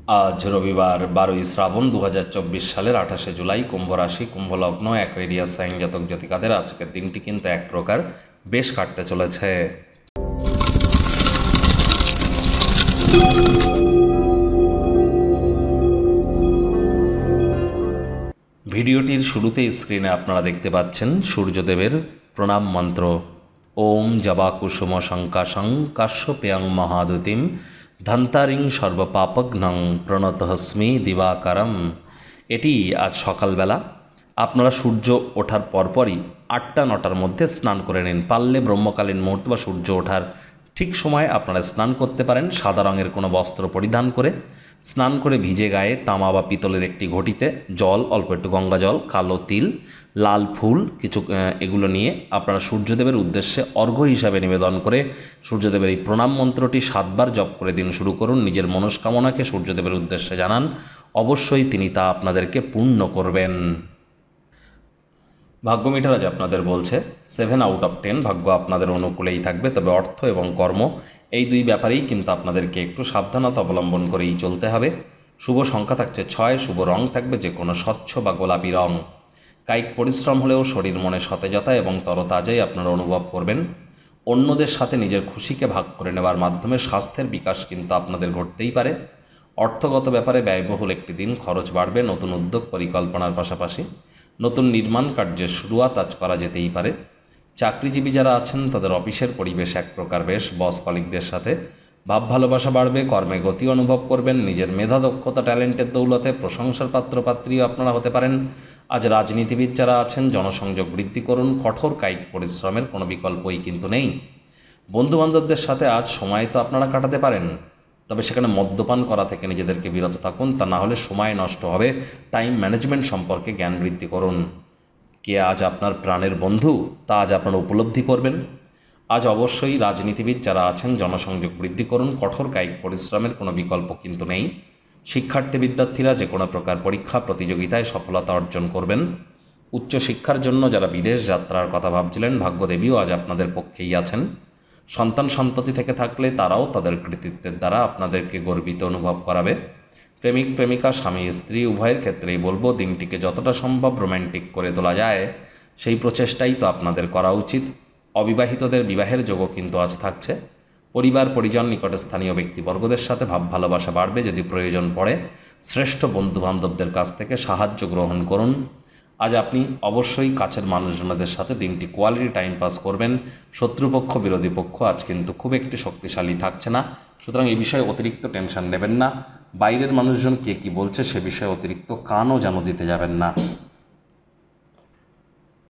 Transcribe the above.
আজ রবিবার 12ই শ্রাবণ 2024 সালের 28শে জুলাই, কুম্ভ রাশি, কুম্ভ লগ্ন, অ্যাকোয়ারিয়াস সাইন জাতক জাতিকাদের আজকের দিনটি কিন্তু এক প্রকার বেশ কাটতে চলেছে। ভিডিওটির শুরুতেই স্ক্রিনে আপনারা দেখতে পাচ্ছেন সূর্যদেবের প্রণাম মন্ত্র। ওম জবা কুসুম শঙ্কাশং কাশ্যপেয়ং মহাদুতিম ধন্তারিং সর্বপাপঘ্নং প্রণতহস্মি দিবাকারম। এটি আজ সকালবেলা আপনারা সূর্য ওঠার পরপরই 8টা-9টার মধ্যে স্নান করে নিন। পারলে ব্রহ্মকালীন মুহূর্ত বা সূর্য ওঠার ঠিক সময় আপনারা স্নান করতে পারেন। সাদা রঙের কোনো বস্ত্র পরিধান করে স্নান করে ভিজে গায়ে তামা বা পিতলের একটি ঘটিতে জল, অল্প একটু গঙ্গা জল, কালো তিল, লাল ফুল কিছু এগুলো নিয়ে আপনারা সূর্যদেবের উদ্দেশ্যে অর্ঘ্য হিসাবে নিবেদন করে সূর্যদেবের এই প্রণাম মন্ত্রটি 7বার জপ করে দিন শুরু করুন। নিজের মনস্কামনাকে সূর্যদেবের উদ্দেশ্যে জানান, অবশ্যই তিনি তা আপনাদেরকে পূর্ণ করবেন। ভাগ্য মিটার আজ আপনাদের বলছে 7/10 ভাগ্য আপনাদের অনুকূলেই থাকবে, তবে অর্থ এবং কর্ম এই দুই ব্যাপারেই কিন্তু আপনাদেরকে একটু সাবধানতা অবলম্বন করেই চলতে হবে। শুভ সংখ্যা থাকছে 6, শুভ রং থাকবে যে কোনো স্বচ্ছ বা গোলাপি রং। কায়িক পরিশ্রম হলেও শরীর মনে সতেজতা এবং তরতাজাই আপনারা অনুভব করবেন। অন্যদের সাথে নিজের খুশিকে ভাগ করে নেওয়ার মাধ্যমে স্বাস্থ্যের বিকাশ কিন্তু আপনাদের ঘটতেই পারে। অর্থগত ব্যাপারে ব্যয়বহুল একটি দিন, খরচ বাড়বে। নতুন উদ্যোগ পরিকল্পনার পাশাপাশি নতুন নির্মাণ কার্যের শুরুয়াত আজ করা যেতেই পারে। চাকরিজীবী যারা আছেন তাদের অফিসের পরিবেশ এক প্রকার বেশ, বস কলিগদের সাথে ভাব ভালোবাসা বাড়বে, কর্মে গতি অনুভব করবেন। নিজের মেধা দক্ষতা ট্যালেন্টের দৌলতে প্রশংসার পাত্রপাত্রীও আপনারা হতে পারেন। আজ রাজনীতিবিদ যারা আছেন জনসংযোগ বৃদ্ধি করুন, কঠোর কায়িক পরিশ্রমের কোনো বিকল্পই কিন্তু নেই। বন্ধুবান্ধবদের সাথে আজ সময় তো আপনারা কাটাতে পারেন, তবে সেখানে মদ্যপান করা থেকে নিজেদেরকে বিরত থাকুন, তা না হলে সময় নষ্ট হবে। টাইম ম্যানেজমেন্ট সম্পর্কে জ্ঞান বৃদ্ধি করুন। কে আজ আপনার প্রাণের বন্ধু তা আজ আপনারা উপলব্ধি করবেন। আজ অবশ্যই রাজনীতিবিদ যারা আছেন জনসংযোগ বৃদ্ধি করুন, কঠোর কায়িক পরিশ্রমের কোনো বিকল্প কিন্তু নেই। শিক্ষার্থী বিদ্যার্থীরা যে কোনো প্রকার পরীক্ষা প্রতিযোগিতায় সফলতা অর্জন করবেন। উচ্চশিক্ষার জন্য যারা বিদেশ যাত্রার কথা ভাবছিলেন, ভাগ্যদেবীও আজ আপনাদের পক্ষেই আছেন। সন্তান সন্ততি থেকে থাকলে তারাও তাদের কৃতিত্বের দ্বারা আপনাদেরকে গর্বিত অনুভব করাবে। প্রেমিক প্রেমিকা, স্বামী স্ত্রী উভয়ের ক্ষেত্রেই বলবো দিনটিকে যতটা সম্ভব রোম্যান্টিক করে তোলা যায় সেই প্রচেষ্টাই তো আপনাদের করা উচিত। অবিবাহিতদের বিবাহের যোগও কিন্তু আজ থাকছে। পরিবার পরিজন নিকটস্থানীয় ব্যক্তিবর্গদের সাথে ভাব ভালোবাসা বাড়বে। যদি প্রয়োজন পড়ে শ্রেষ্ঠ বন্ধুবান্ধবদের কাছ থেকে সাহায্য গ্রহণ করুন। আজ আপনি অবশ্যই কাছের মানুষজনদের সাথে দিনটি কোয়ালিটি টাইম পাস করবেন। শত্রুপক্ষ বিরোধী পক্ষ আজ কিন্তু খুব একটি শক্তিশালী থাকছে না, সুতরাং এই বিষয়ে অতিরিক্ত টেনশন নেবেন না। বাইরের মানুষজন কে কী বলছে সে বিষয়ে অতিরিক্ত কানও যেন দিতে যাবেন না।